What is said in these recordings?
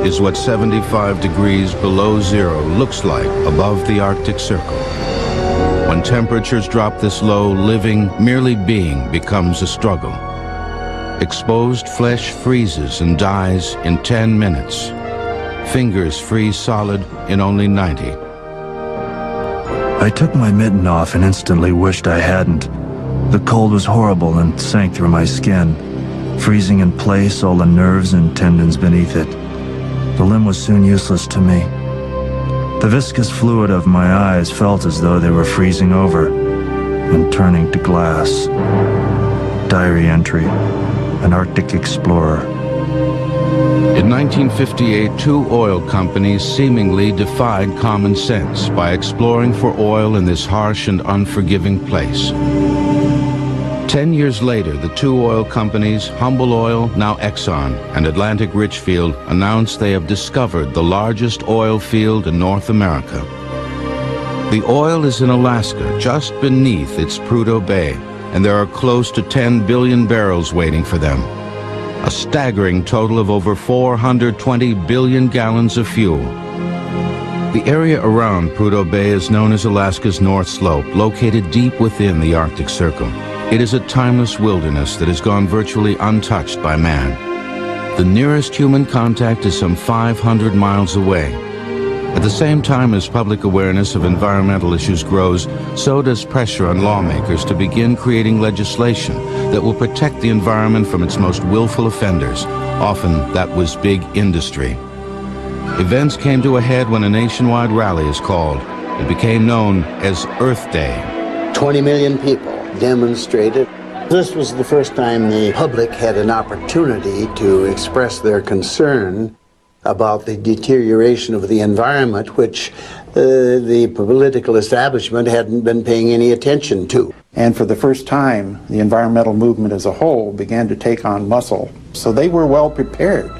is what 75 degrees below zero looks like above the Arctic Circle. When temperatures drop this low, living, merely being, becomes a struggle. Exposed flesh freezes and dies in 10 minutes. Fingers freeze solid in only 90. I took my mitten off and instantly wished I hadn't. The cold was horrible and sank through my skin, freezing in place all the nerves and tendons beneath it. The limb was soon useless to me. The viscous fluid of my eyes felt as though they were freezing over and turning to glass. Diary entry: an Arctic explorer. In 1958, two oil companies seemingly defied common sense by exploring for oil in this harsh and unforgiving place. 10 years later, the two oil companies, Humble Oil, now Exxon, and Atlantic Richfield, announced they have discovered the largest oil field in North America. The oil is in Alaska, just beneath its Prudhoe Bay, and there are close to 10 billion barrels waiting for them. A staggering total of over 420 billion gallons of fuel. The area around Prudhoe Bay is known as Alaska's North Slope, located deep within the Arctic Circle. It is a timeless wilderness that has gone virtually untouched by man. The nearest human contact is some 500 miles away. At the same time as public awareness of environmental issues grows, so does pressure on lawmakers to begin creating legislation that will protect the environment from its most willful offenders. Often that was big industry. Events came to a head when a nationwide rally is called. It became known as Earth Day. 20 million people demonstrated. This was the first time the public had an opportunity to express their concern about the deterioration of the environment, which the political establishment hadn't been paying any attention to. And for the first time, the environmental movement as a whole began to take on muscle. So they were well prepared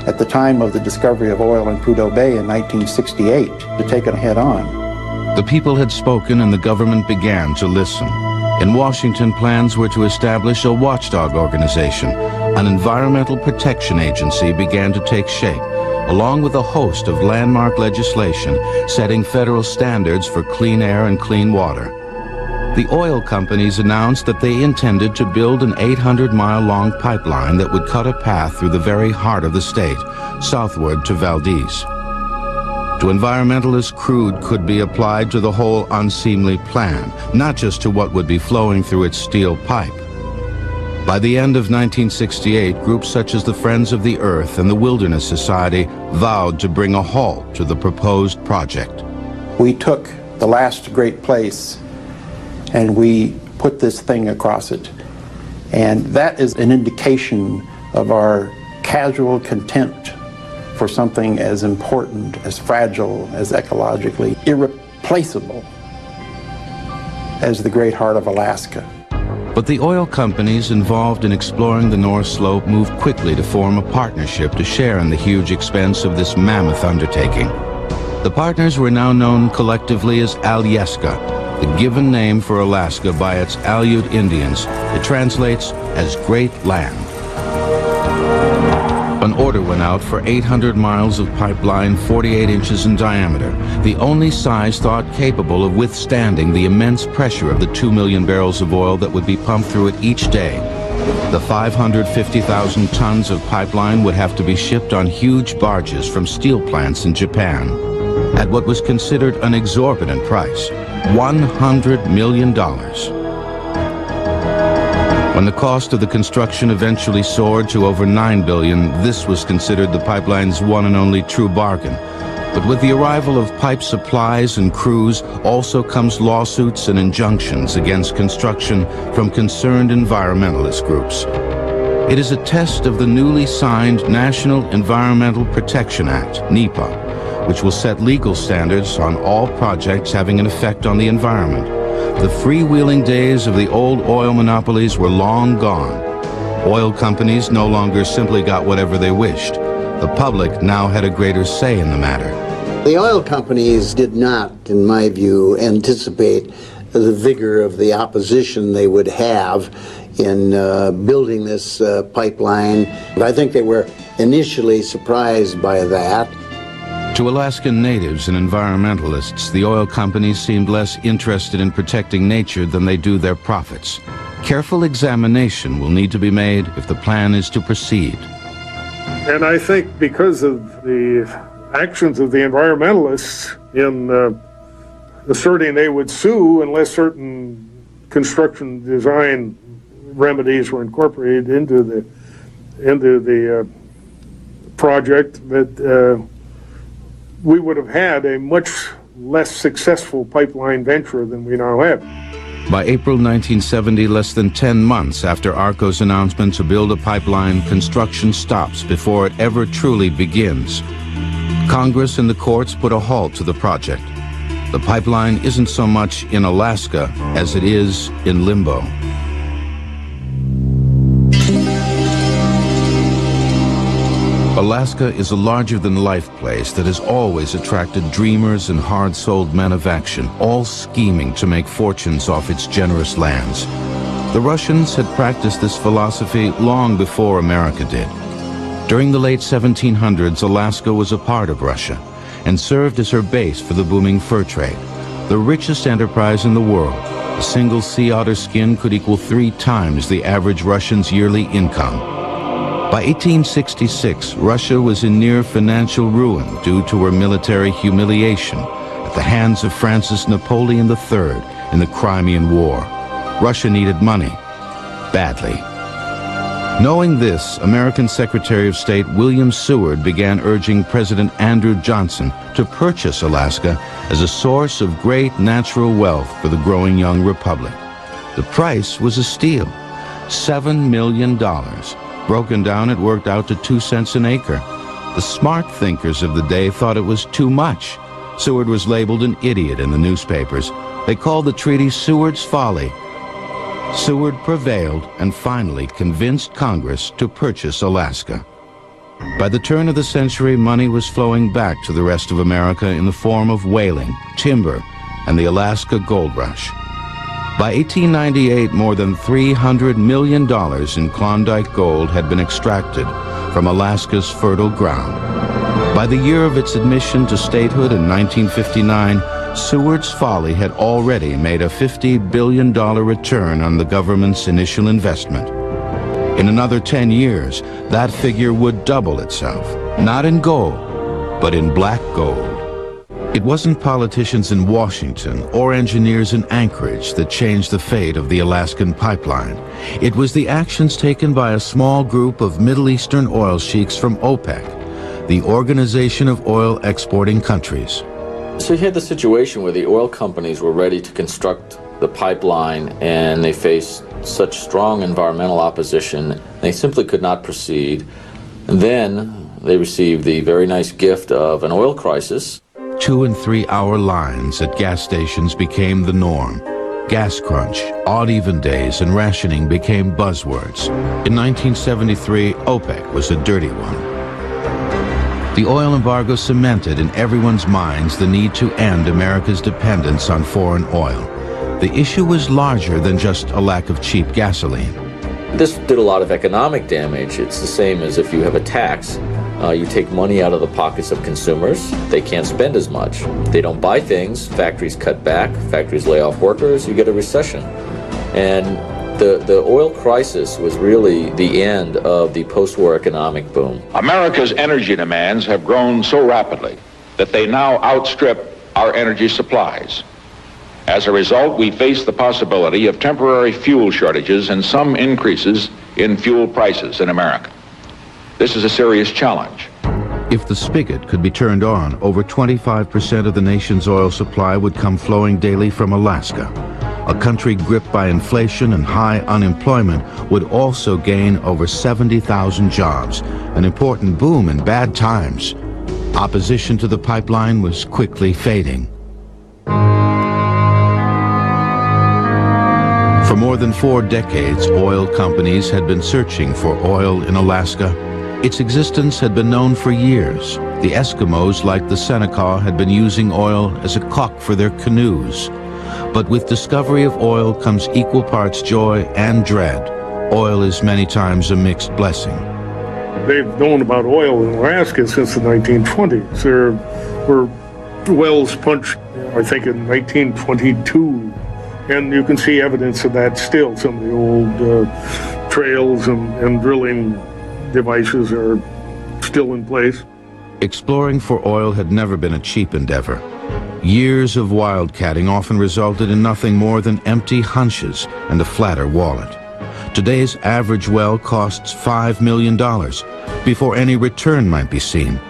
at the time of the discovery of oil in Prudhoe Bay in 1968 to take it head on. The people had spoken and the government began to listen. In Washington, plans were to establish a watchdog organization. An environmental protection agency began to take shape, along with a host of landmark legislation setting federal standards for clean air and clean water. The oil companies announced that they intended to build an 800-mile-long pipeline that would cut a path through the very heart of the state, southward to Valdez. To environmentalists, crude could be applied to the whole unseemly plan, not just to what would be flowing through its steel pipe. By the end of 1968, groups such as the Friends of the Earth and the Wilderness Society vowed to bring a halt to the proposed project. We took the last great place and we put this thing across it. And that is an indication of our casual contempt for something as important, as fragile, as ecologically irreplaceable as the great heart of Alaska. But the oil companies involved in exploring the North Slope moved quickly to form a partnership to share in the huge expense of this mammoth undertaking. The partners were now known collectively as Alyeska, the given name for Alaska by its Aleut Indians. It translates as Great Land. An order went out for 800 miles of pipeline 48 inches in diameter, the only size thought capable of withstanding the immense pressure of the 2 million barrels of oil that would be pumped through it each day. The 550,000 tons of pipeline would have to be shipped on huge barges from steel plants in Japan at what was considered an exorbitant price, $100 million. When the cost of the construction eventually soared to over $9 billion, this was considered the pipeline's one and only true bargain. But with the arrival of pipe supplies and crews also comes lawsuits and injunctions against construction from concerned environmentalist groups. It is a test of the newly signed National Environmental Protection Act, NEPA, which will set legal standards on all projects having an effect on the environment. The freewheeling days of the old oil monopolies were long gone. Oil companies no longer simply got whatever they wished. The public now had a greater say in the matter. The oil companies did not, in my view, anticipate the vigor of the opposition they would have in building this pipeline. I think they were initially surprised by that. To Alaskan natives and environmentalists, the oil companies seemed less interested in protecting nature than they do their profits. Careful examination will need to be made if the plan is to proceed. And I think because of the actions of the environmentalists in asserting they would sue unless certain construction design remedies were incorporated into the project, that we would have had a much less successful pipeline venture than we now have. By April 1970, less than 10 months after ARCO's announcement to build a pipeline, construction stops before it ever truly begins. Congress and the courts put a halt to the project. The pipeline isn't so much in Alaska as it is in limbo. Alaska is a larger-than-life place that has always attracted dreamers and hard-souled men of action, all scheming to make fortunes off its generous lands. The Russians had practiced this philosophy long before America did. During the late 1700s, Alaska was a part of Russia and served as her base for the booming fur trade, the richest enterprise in the world. A single sea otter skin could equal 3 times the average Russian's yearly income. By 1866, Russia was in near financial ruin due to her military humiliation at the hands of Francis Napoleon III in the Crimean War. Russia needed money, badly. Knowing this, American Secretary of State William Seward began urging President Andrew Johnson to purchase Alaska as a source of great natural wealth for the growing young republic. The price was a steal, $7 million. Broken down, it worked out to 2 cents an acre. The smart thinkers of the day thought it was too much. Seward was labeled an idiot in the newspapers. They called the treaty Seward's Folly. Seward prevailed and finally convinced Congress to purchase Alaska. By the turn of the century, money was flowing back to the rest of America in the form of whaling, timber, and the Alaska Gold Rush. By 1898, more than $300 million in Klondike gold had been extracted from Alaska's fertile ground. By the year of its admission to statehood in 1959, Seward's Folly had already made a $50 billion return on the government's initial investment. In another 10 years, that figure would double itself, not in gold, but in black gold. It wasn't politicians in Washington or engineers in Anchorage that changed the fate of the Alaskan pipeline. It was the actions taken by a small group of Middle Eastern oil sheiks from OPEC, the Organization of Oil Exporting Countries. So you had the situation where the oil companies were ready to construct the pipeline and they faced such strong environmental opposition, they simply could not proceed. And then they received the very nice gift of an oil crisis. 2- and 3-hour lines at gas stations became the norm. Gas crunch, odd-even days, and rationing became buzzwords. In 1973, OPEC was a dirty one. The oil embargo cemented in everyone's minds the need to end America's dependence on foreign oil. The issue was larger than just a lack of cheap gasoline. This did a lot of economic damage. It's the same as if you have a tax. You take money out of the pockets of consumers, they can't spend as much. They don't buy things, factories cut back, factories lay off workers, you get a recession. And the oil crisis was really the end of the post-war economic boom. America's energy demands have grown so rapidly that they now outstrip our energy supplies. As a result, we face the possibility of temporary fuel shortages and some increases in fuel prices in America. This is a serious challenge. If the spigot could be turned on, over 25% of the nation's oil supply would come flowing daily from Alaska. A country gripped by inflation and high unemployment would also gain over 70,000 jobs, an important boom in bad times. Opposition to the pipeline was quickly fading. For more than 4 decades, oil companies had been searching for oil in Alaska. Its existence had been known for years. The Eskimos, like the Seneca, had been using oil as a caulk for their canoes. But with discovery of oil comes equal parts joy and dread. oil is many times a mixed blessing. They've known about oil in Alaska since the 1920s. There were wells punched, I think, in 1922, and you can see evidence of that still. Some of the old trails and drilling devices are still in place. Exploring for oil had never been a cheap endeavor. Years of wildcatting often resulted in nothing more than empty hunches and a flatter wallet. Today's average well costs $5 million before any return might be seen.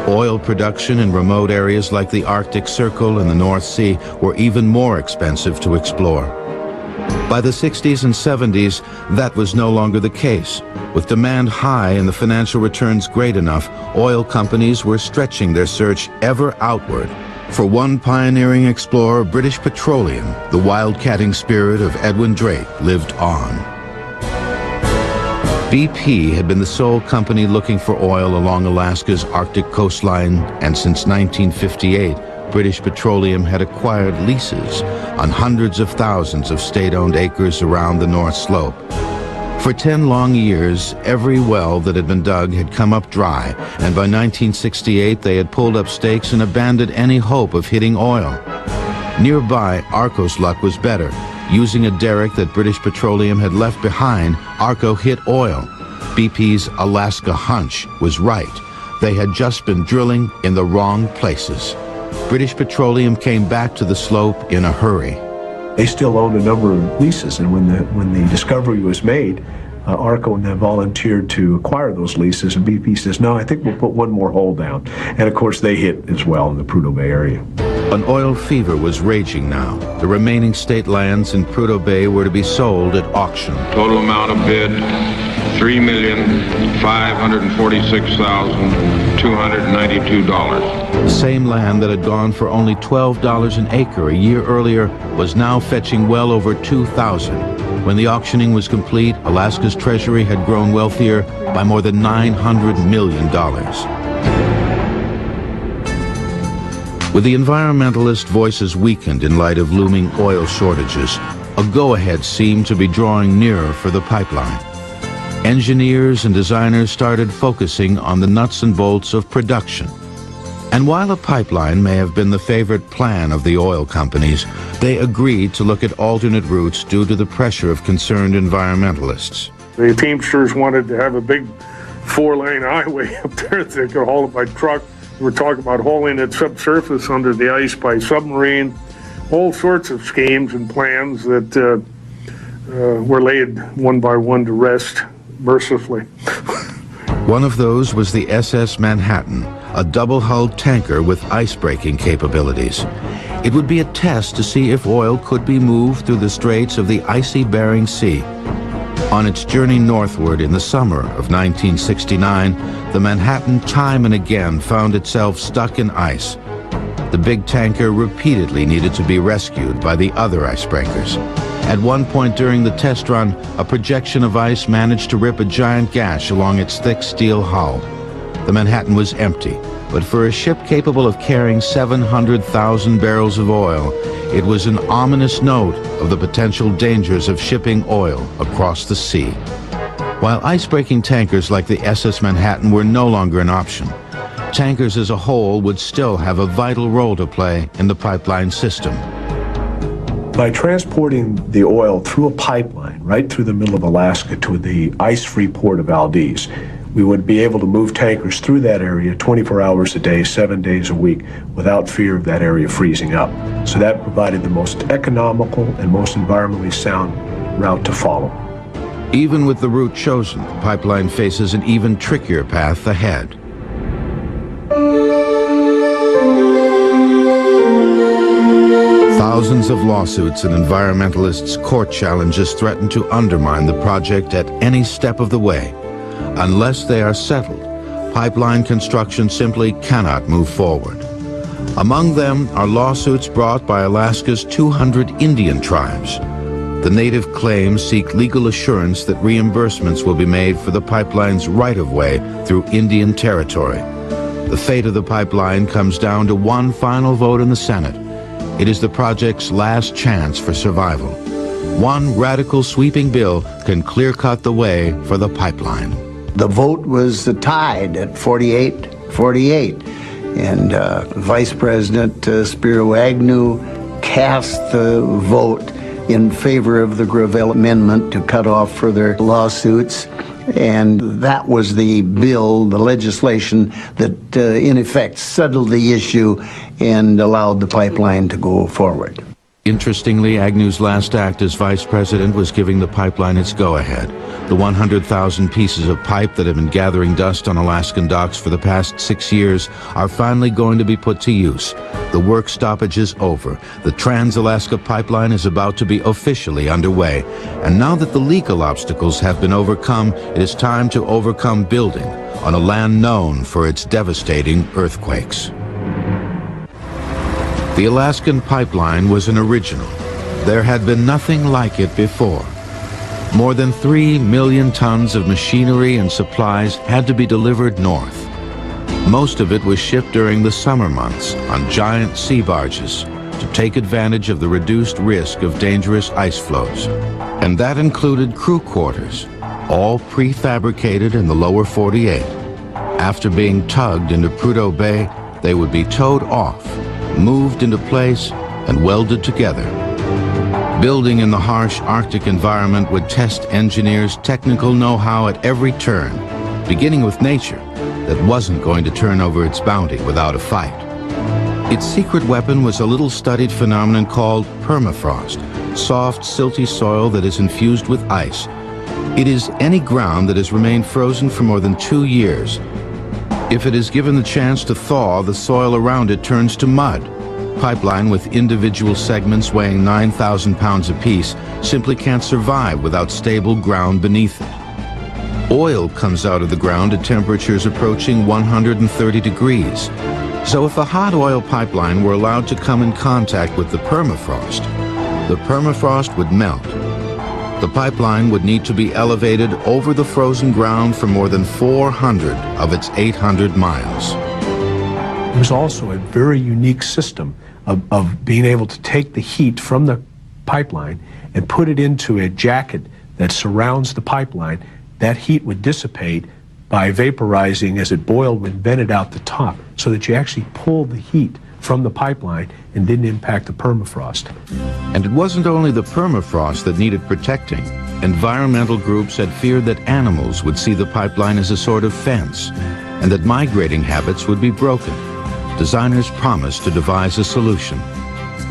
Oil production in remote areas like the Arctic Circle and the North Sea were even more expensive to explore. By the 60s and 70s, that was no longer the case. With demand high and the financial returns great enough, oil companies were stretching their search ever outward. For one pioneering explorer, British Petroleum, the wildcatting spirit of Edwin Drake lived on. BP had been the sole company looking for oil along Alaska's Arctic coastline, and since 1958, British Petroleum had acquired leases on hundreds of thousands of state-owned acres around the North Slope. For 10 long years, every well that had been dug had come up dry, and by 1968 they had pulled up stakes and abandoned any hope of hitting oil. Nearby, Arco's luck was better. Using a derrick that British Petroleum had left behind, Arco hit oil. BP's Alaska hunch was right. They had just been drilling in the wrong places. British Petroleum came back to the slope in a hurry. They still owned a number of leases, and when the discovery was made, Arco and them volunteered to acquire those leases, and BP says, no, I think we'll put one more hole down. And of course they hit as well in the Prudhoe Bay area. An oil fever was raging now. The remaining state lands in Prudhoe Bay were to be sold at auction. Total amount of bid, $3,546,292. The same land that had gone for only $12 an acre a year earlier was now fetching well over $2,000. When the auctioning was complete, Alaska's treasury had grown wealthier by more than $900 million. With the environmentalist voices weakened in light of looming oil shortages, a go-ahead seemed to be drawing nearer for the pipeline. Engineers and designers started focusing on the nuts and bolts of production. And while a pipeline may have been the favorite plan of the oil companies, they agreed to look at alternate routes due to the pressure of concerned environmentalists. The Teamsters wanted to have a big 4-lane highway up there that they could haul it by truck. We're talking about hauling it subsurface under the ice by submarine, all sorts of schemes and plans that were laid one by one to rest mercifully. One of those was the SS Manhattan, a double-hulled tanker with ice-breaking capabilities. It would be a test to see if oil could be moved through the straits of the icy Bering Sea. On its journey northward in the summer of 1969, the Manhattan time and again found itself stuck in ice. The big tanker repeatedly needed to be rescued by the other icebreakers. At one point during the test run, a projection of ice managed to rip a giant gash along its thick steel hull. The Manhattan was empty, but for a ship capable of carrying 700,000 barrels of oil, it was an ominous note of the potential dangers of shipping oil across the sea. While ice-breaking tankers like the SS Manhattan were no longer an option, tankers as a whole would still have a vital role to play in the pipeline system. By transporting the oil through a pipeline right through the middle of Alaska to the ice-free port of Valdez, we would be able to move tankers through that area 24 hours a day, 7 days a week, without fear of that area freezing up. So that provided the most economical and most environmentally sound route to follow. Even with the route chosen, the pipeline faces an even trickier path ahead. Thousands of lawsuits and environmentalists' court challenges threaten to undermine the project at any step of the way. Unless they are settled, pipeline construction simply cannot move forward. Among them are lawsuits brought by Alaska's 200 Indian tribes. The native claims seek legal assurance that reimbursements will be made for the pipeline's right-of-way through Indian territory. The fate of the pipeline comes down to one final vote in the Senate. It is the project's last chance for survival. One radical sweeping bill can clear-cut the way for the pipeline. The vote was tied at 48-48, and Vice President Spiro Agnew cast the vote in favor of the Gravel Amendment to cut off further lawsuits. And that was the bill, the legislation that in effect settled the issue and allowed the pipeline to go forward. Interestingly, Agnew's last act as vice president was giving the pipeline its go-ahead. The 100,000 pieces of pipe that have been gathering dust on Alaskan docks for the past 6 years are finally going to be put to use. The work stoppage is over. The Trans-Alaska Pipeline is about to be officially underway. And now that the legal obstacles have been overcome, it is time to overcome building on a land known for its devastating earthquakes. The Alaskan Pipeline was an original. There had been nothing like it before. More than 3 million tons of machinery and supplies had to be delivered north. Most of it was shipped during the summer months on giant sea barges to take advantage of the reduced risk of dangerous ice flows. And that included crew quarters, all prefabricated in the lower 48. After being tugged into Prudhoe Bay, they would be towed off, moved into place, and welded together. Building in the harsh Arctic environment would test engineers' technical know-how at every turn, beginning with nature that wasn't going to turn over its bounty without a fight. Its secret weapon was a little-studied phenomenon called permafrost, soft, silty soil that is infused with ice. It is any ground that has remained frozen for more than 2 years. If it is given the chance to thaw, the soil around it turns to mud. Pipeline with individual segments weighing 9,000 pounds apiece simply can't survive without stable ground beneath it. Oil comes out of the ground at temperatures approaching 130 degrees. So if a hot oil pipeline were allowed to come in contact with the permafrost would melt. The pipeline would need to be elevated over the frozen ground for more than 400 of its 800 miles. It was also a very unique system of being able to take the heat from the pipeline and put it into a jacket that surrounds the pipeline. That heat would dissipate by vaporizing as it boiled and vented out the top, so that you actually pulled the heat from the pipeline and didn't impact the permafrost. And it wasn't only the permafrost that needed protecting. Environmental groups had feared that animals would see the pipeline as a sort of fence, and that migrating habits would be broken. Designers promised to devise a solution.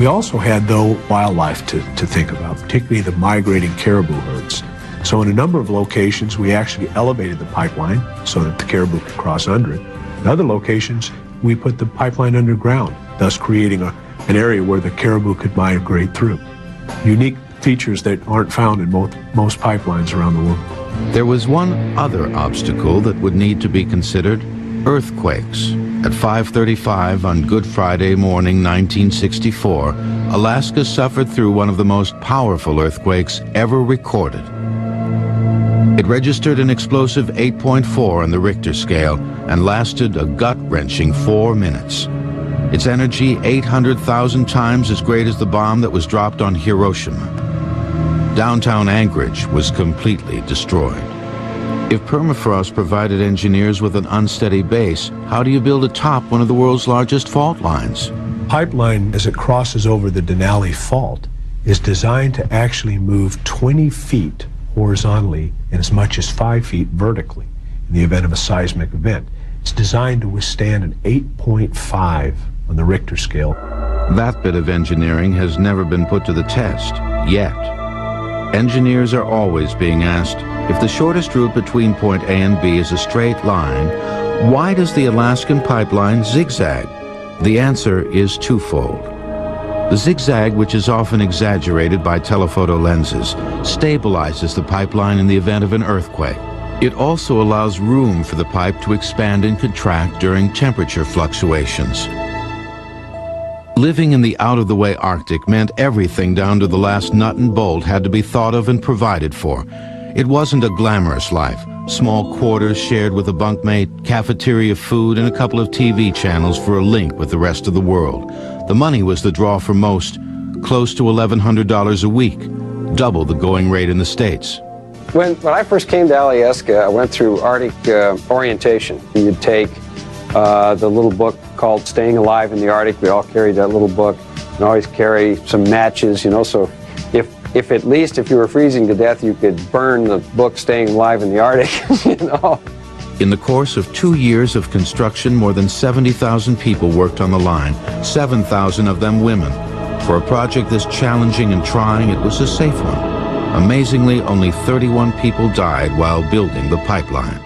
We also had, though, wildlife to think about, particularly the migrating caribou herds. So in a number of locations, we actually elevated the pipeline so that the caribou could cross under it. In other locations, we put the pipeline underground, thus creating an area where the caribou could migrate through. Unique features that aren't found in most pipelines around the world. There was one other obstacle that would need to be considered: earthquakes. At 5:35 on Good Friday morning 1964, Alaska suffered through one of the most powerful earthquakes ever recorded. It registered an explosive 8.4 on the Richter scale and lasted a gut-wrenching 4 minutes. Its energy 800,000 times as great as the bomb that was dropped on Hiroshima. Downtown Anchorage was completely destroyed. If permafrost provided engineers with an unsteady base, how do you build atop one of the world's largest fault lines? Pipeline, as it crosses over the Denali Fault, is designed to actually move 20 feet horizontally and as much as 5 feet vertically in the event of a seismic event. It's designed to withstand an 8.5 on the Richter scale. That bit of engineering has never been put to the test, yet. Engineers are always being asked, if the shortest route between point A and B is a straight line, why does the Alaskan Pipeline zigzag? The answer is twofold. The zigzag, which is often exaggerated by telephoto lenses, stabilizes the pipeline in the event of an earthquake. It also allows room for the pipe to expand and contract during temperature fluctuations. Living in the out-of-the-way Arctic meant everything down to the last nut and bolt had to be thought of and provided for. It wasn't a glamorous life. Small quarters shared with a bunkmate, cafeteria food, and a couple of TV channels for a link with the rest of the world. The money was the draw for most, close to $1,100 a week. double the going rate in the States. When I first came to Alyeska, I went through Arctic orientation. You'd take the little book called Staying Alive in the Arctic. We all carried that little book, and always carry some matches, you know, so if at least if you were freezing to death, you could burn the book Staying Alive in the Arctic, you know. In the course of 2 years of construction, more than 70,000 people worked on the line, 7,000 of them women. For a project this challenging and trying, it was a safe one. Amazingly, only 31 people died while building the pipeline.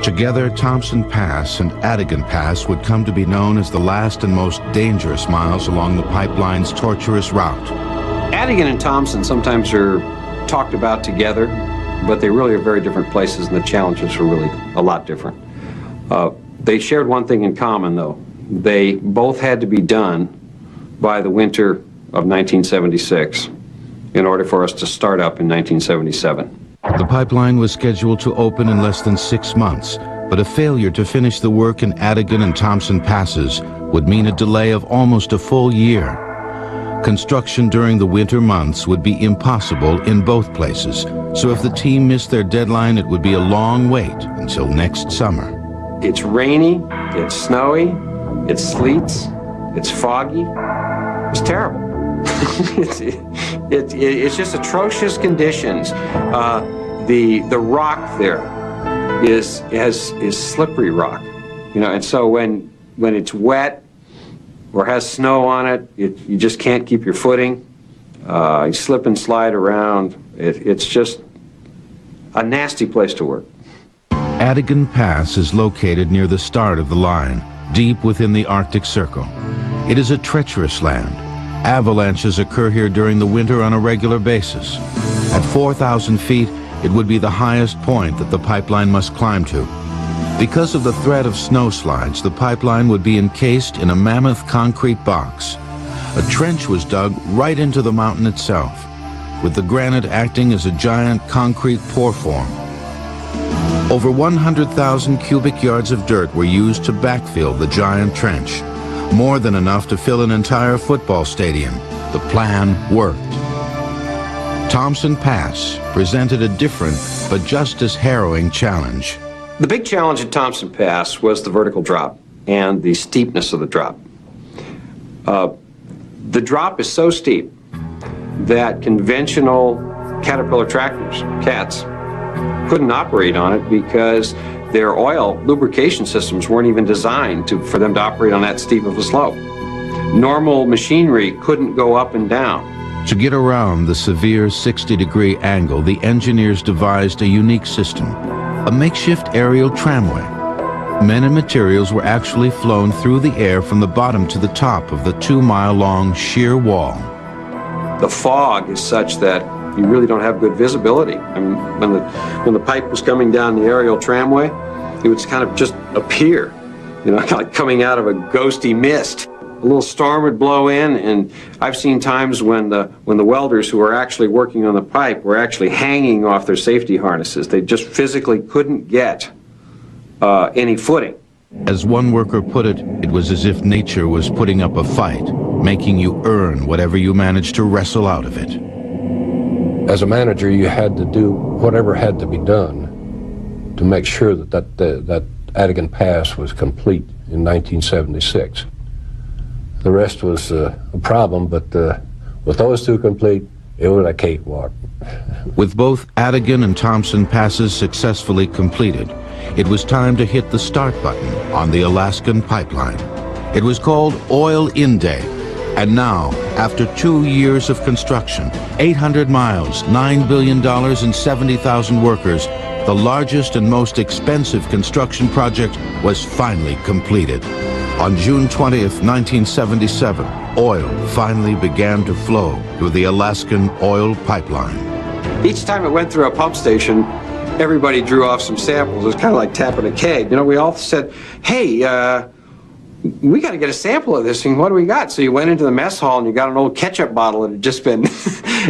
Together, Thompson Pass and Adigan Pass would come to be known as the last and most dangerous miles along the pipeline's tortuous route. Adigan and Thompson sometimes are talked about together, but they really are very different places, and the challenges are really a lot different. They shared one thing in common, though. They both had to be done by the winter of 1976 in order for us to start up in 1977. The pipeline was scheduled to open in less than 6 months, but a failure to finish the work in Adigan and Thompson Passes would mean a delay of almost a full year. Construction during the winter months would be impossible in both places, so if the team missed their deadline, it would be a long wait until next summer. It's rainy, it's snowy, it sleets, it's foggy. It's terrible. It's just atrocious conditions. The rock there is slippery rock, you know, and so when it's wet or has snow on it, you just can't keep your footing. You slip and slide around. It's just a nasty place to work. Adigan Pass is located near the start of the line, deep within the Arctic Circle. It is a treacherous land. Avalanches occur here during the winter on a regular basis. At 4,000 feet, it would be the highest point that the pipeline must climb to. Because of the threat of snowslides, the pipeline would be encased in a mammoth concrete box. A trench was dug right into the mountain itself, with the granite acting as a giant concrete pour form. Over 100,000 cubic yards of dirt were used to backfill the giant trench, more than enough to fill an entire football stadium. The plan worked. Thompson Pass presented a different but just as harrowing challenge. The big challenge at Thompson Pass was the vertical drop and the steepness of the drop. The drop is so steep that conventional Caterpillar tractors, CATs, couldn't operate on it because their oil lubrication systems weren't even designed for them to operate on that steep of a slope. Normal machinery couldn't go up and down. To get around the severe 60-degree angle, the engineers devised a unique system, a makeshift aerial tramway. Men and materials were actually flown through the air from the bottom to the top of the 2-mile-long sheer wall. The fog is such that you really don't have good visibility. I mean, when the pipe was coming down the aerial tramway, it would kind of just appear, you know, like coming out of a ghosty mist. A little storm would blow in, and I've seen times when the welders who were actually working on the pipe were actually hanging off their safety harnesses. They just physically couldn't get any footing. As one worker put it, it was as if nature was putting up a fight, making you earn whatever you managed to wrestle out of it. As a manager, you had to do whatever had to be done to make sure that Adigan Pass was complete in 1976. The rest was a problem, but with those two complete, it was a cakewalk. With both Adigan and Thompson Passes successfully completed, it was time to hit the start button on the Alaskan Pipeline. It was called Oil In Day, and now, after 2 years of construction, 800 miles, $9 billion and 70,000 workers, the largest and most expensive construction project was finally completed. On June 20th, 1977, oil finally began to flow through the Alaskan Oil Pipeline. Each time it went through a pump station, everybody drew off some samples. It was kind of like tapping a keg. You know, we all said, hey, we got to get a sample of this thing. What do we got? So you went into the mess hall and you got an old ketchup bottle that had just been,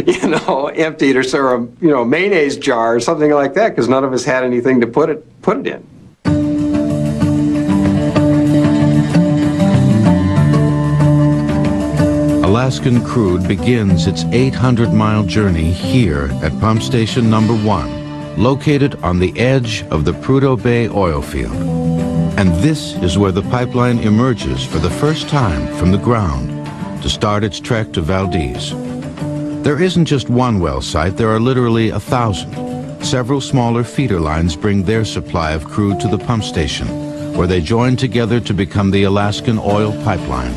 you know, emptied, or a mayonnaise jar or something like that, because none of us had anything to put it in. Alaskan crude begins its 800-mile journey here at pump station number 1, located on the edge of the Prudhoe Bay oil field. And this is where the pipeline emerges for the first time from the ground to start its trek to Valdez. There isn't just one well site, there are literally 1,000. Several smaller feeder lines bring their supply of crude to the pump station, where they join together to become the Alaskan Oil Pipeline.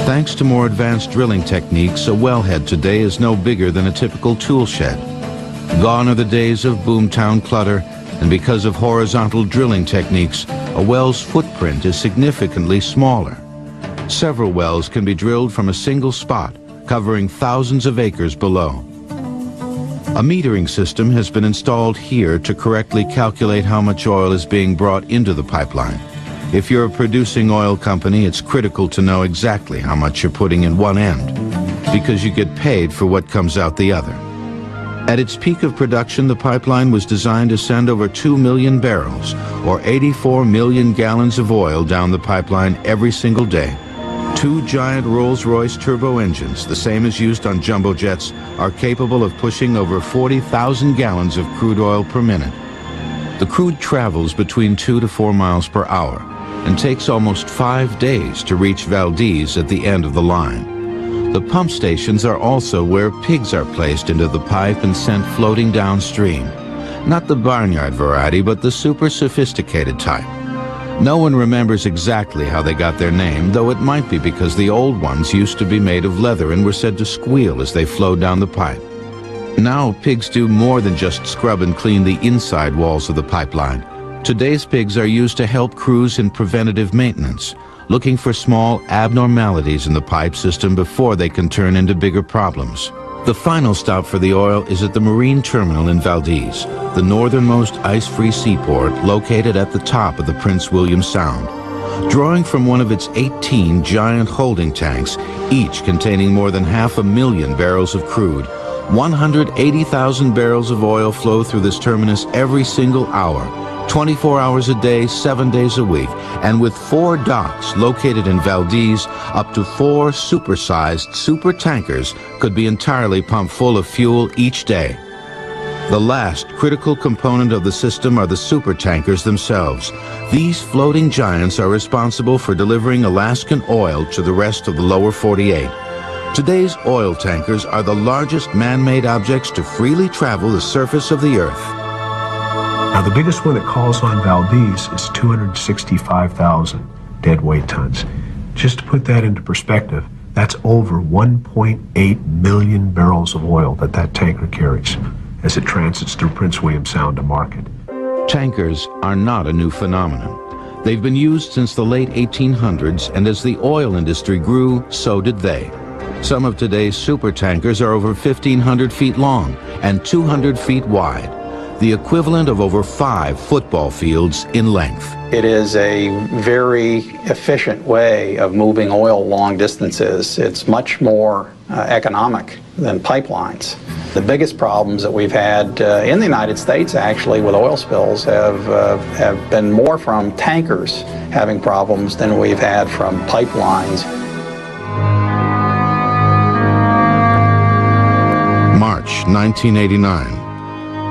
Thanks to more advanced drilling techniques, a wellhead today is no bigger than a typical tool shed. Gone are the days of boomtown clutter, and because of horizontal drilling techniques, a well's footprint is significantly smaller. Several wells can be drilled from a single spot, covering thousands of acres below. A metering system has been installed here to correctly calculate how much oil is being brought into the pipeline. If you're a producing oil company, it's critical to know exactly how much you're putting in one end, because you get paid for what comes out the other. At its peak of production, the pipeline was designed to send over 2 million barrels, or 84 million gallons of oil down the pipeline every single day. 2 giant Rolls-Royce turbo engines, the same as used on jumbo jets, are capable of pushing over 40,000 gallons of crude oil per minute. The crude travels between 2 to 4 miles per hour and takes almost 5 days to reach Valdez at the end of the line. The pump stations are also where pigs are placed into the pipe and sent floating downstream. Not the barnyard variety, but the super sophisticated type. No one remembers exactly how they got their name, though it might be because the old ones used to be made of leather and were said to squeal as they flowed down the pipe. Now pigs do more than just scrub and clean the inside walls of the pipeline. Today's pigs are used to help crews in preventative maintenance, looking for small abnormalities in the pipe system before they can turn into bigger problems. The final stop for the oil is at the Marine Terminal in Valdez, the northernmost ice-free seaport located at the top of the Prince William Sound. Drawing from one of its 18 giant holding tanks, each containing more than 500,000 barrels of crude, 180,000 barrels of oil flow through this terminus every single hour, 24 hours a day, 7 days a week, and with 4 docks located in Valdez, up to 4 supersized super tankers could be entirely pumped full of fuel each day. The last critical component of the system are the super tankers themselves. These floating giants are responsible for delivering Alaskan oil to the rest of the lower 48. Today's oil tankers are the largest man-made objects to freely travel the surface of the earth. Now, the biggest one that calls on Valdez is 265,000 deadweight tons. Just to put that into perspective, that's over 1.8 million barrels of oil that tanker carries as it transits through Prince William Sound to market. Tankers are not a new phenomenon. They've been used since the late 1800s, and as the oil industry grew, so did they. Some of today's super tankers are over 1,500 feet long and 200 feet wide, the equivalent of over 5 football fields in length. It is a very efficient way of moving oil long distances. It's much more economic than pipelines. The biggest problems that we've had in the United States, actually, with oil spills have been more from tankers having problems than we've had from pipelines. March 1989.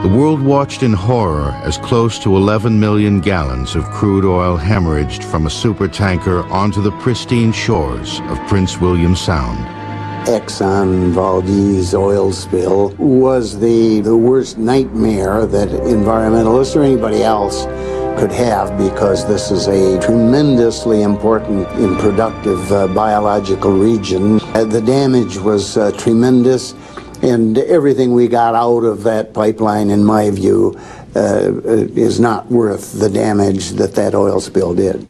The world watched in horror as close to 11 million gallons of crude oil hemorrhaged from a supertanker onto the pristine shores of Prince William Sound. Exxon Valdez oil spill was the worst nightmare that environmentalists or anybody else could have, because this is a tremendously important and productive biological region. The damage was tremendous. And everything we got out of that pipeline, in my view, is not worth the damage that oil spill did.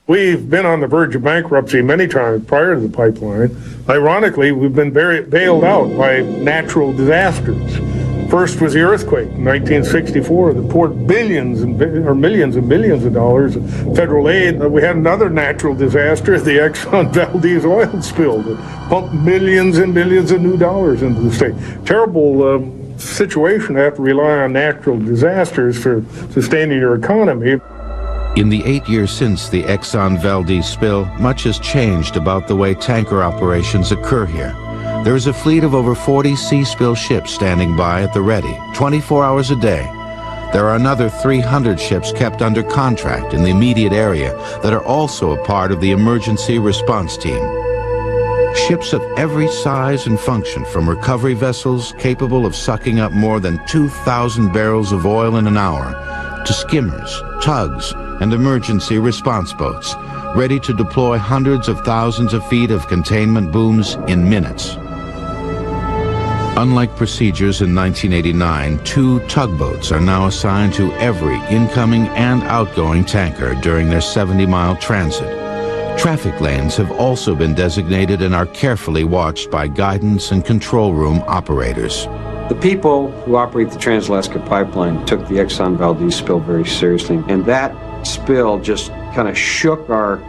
We've been on the verge of bankruptcy many times prior to the pipeline. Ironically, we've been bailed out by natural disasters. First was the earthquake in 1964 that poured billions or millions and billions of dollars of federal aid. We had another natural disaster, the Exxon Valdez oil spill, that pumped millions and billions of new dollars into the state. Terrible situation to have to rely on natural disasters for sustaining your economy. In the 8 years since the Exxon Valdez spill, much has changed about the way tanker operations occur here. There is a fleet of over 40 sea-spill ships standing by at the ready, 24 hours a day. There are another 300 ships kept under contract in the immediate area that are also a part of the emergency response team. Ships of every size and function, from recovery vessels capable of sucking up more than 2,000 barrels of oil in an hour, to skimmers, tugs, and emergency response boats, ready to deploy hundreds of thousands of feet of containment booms in minutes. Unlike procedures in 1989, 2 tugboats are now assigned to every incoming and outgoing tanker during their 70-mile transit. Traffic lanes have also been designated and are carefully watched by guidance and control room operators. The people who operate the Trans-Alaska Pipeline took the Exxon Valdez spill very seriously, and that spill just kind of shook our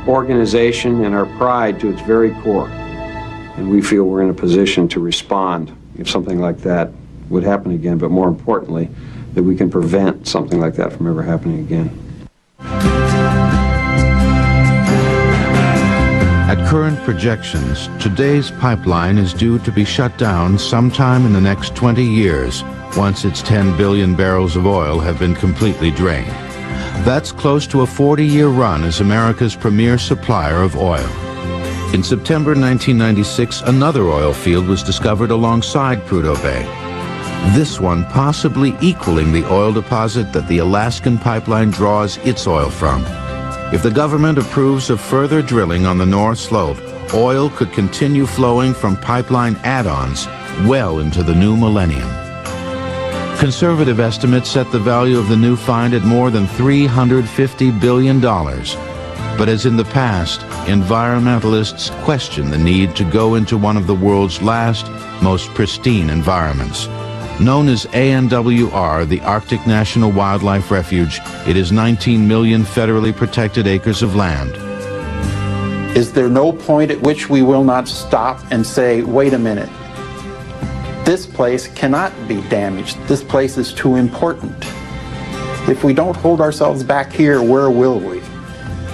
organization and our pride to its very core. And we feel we're in a position to respond if something like that would happen again, but more importantly, that we can prevent something like that from ever happening again. At current projections, today's pipeline is due to be shut down sometime in the next 20 years, once its 10 billion barrels of oil have been completely drained. That's close to a 40-year run as America's premier supplier of oil. In September 1996, another oil field was discovered alongside Prudhoe Bay. This one possibly equaling the oil deposit that the Alaskan Pipeline draws its oil from. If the government approves of further drilling on the North Slope, oil could continue flowing from pipeline add-ons well into the new millennium. Conservative estimates set the value of the new find at more than $350 billion. But as in the past, environmentalists question the need to go into one of the world's last, most pristine environments. Known as ANWR, the Arctic National Wildlife Refuge, it is 19 million federally protected acres of land. Is there no point at which we will not stop and say, wait a minute, this place cannot be damaged. This place is too important. If we don't hold ourselves back here, where will we?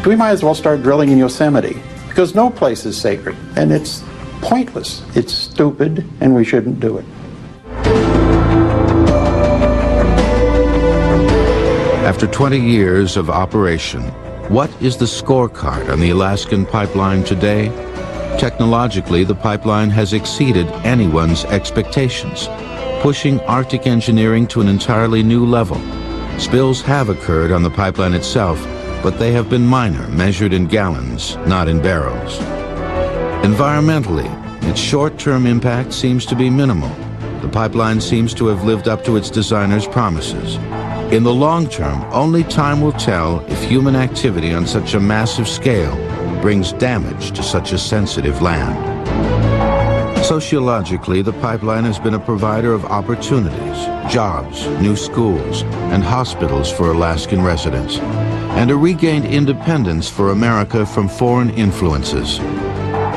We might as well start drilling in Yosemite, because no place is sacred, and it's pointless. It's stupid, and we shouldn't do it. After 20 years of operation, what is the scorecard on the Alaskan Pipeline today? Technologically, the pipeline has exceeded anyone's expectations, pushing Arctic engineering to an entirely new level. Spills have occurred on the pipeline itself, but they have been minor, measured in gallons, not in barrels. Environmentally, its short-term impact seems to be minimal. The pipeline seems to have lived up to its designer's promises. In the long term, only time will tell if human activity on such a massive scale brings damage to such a sensitive land. Sociologically, the pipeline has been a provider of opportunities, jobs, new schools, and hospitals for Alaskan residents, and a regained independence for America from foreign influences.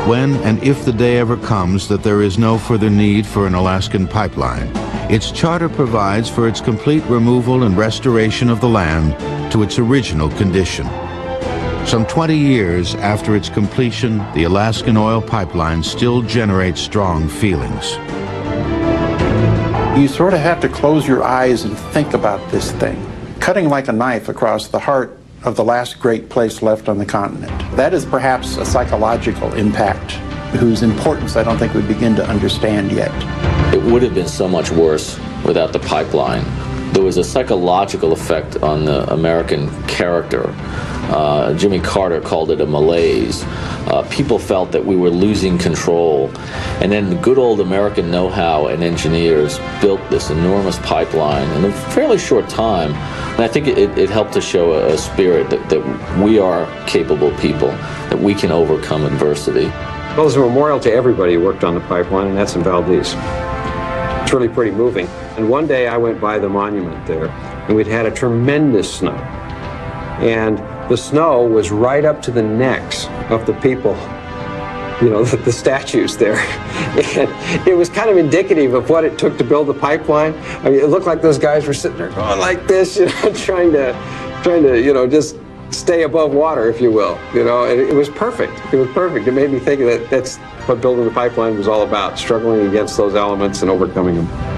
When and if the day ever comes that there is no further need for an Alaskan pipeline, its charter provides for its complete removal and restoration of the land to its original condition. Some 20 years after its completion, the Alaskan oil pipeline still generates strong feelings. You sort of have to close your eyes and think about this thing, cutting like a knife across the heart of the last great place left on the continent. That is perhaps a psychological impact whose importance I don't think we begin to understand yet. It would have been so much worse without the pipeline. There was a psychological effect on the American character. Jimmy Carter called it a malaise. People felt that we were losing control. And then the good old American know-how and engineers built this enormous pipeline in a fairly short time. And I think it helped to show a spirit that we are capable people, that we can overcome adversity. Well, there's a memorial to everybody who worked on the pipeline, and that's in Valdez. It's really pretty moving. And one day I went by the monument there, and we'd had a tremendous snow. And the snow was right up to the necks of the people, you know, the statues there. And it was kind of indicative of what it took to build the pipeline. I mean, it looked like those guys were sitting there going like this, you know, trying to, you know, just stay above water, if you will. You know, and it was perfect. It was perfect. It made me think that that's what building the pipeline was all about, struggling against those elements and overcoming them.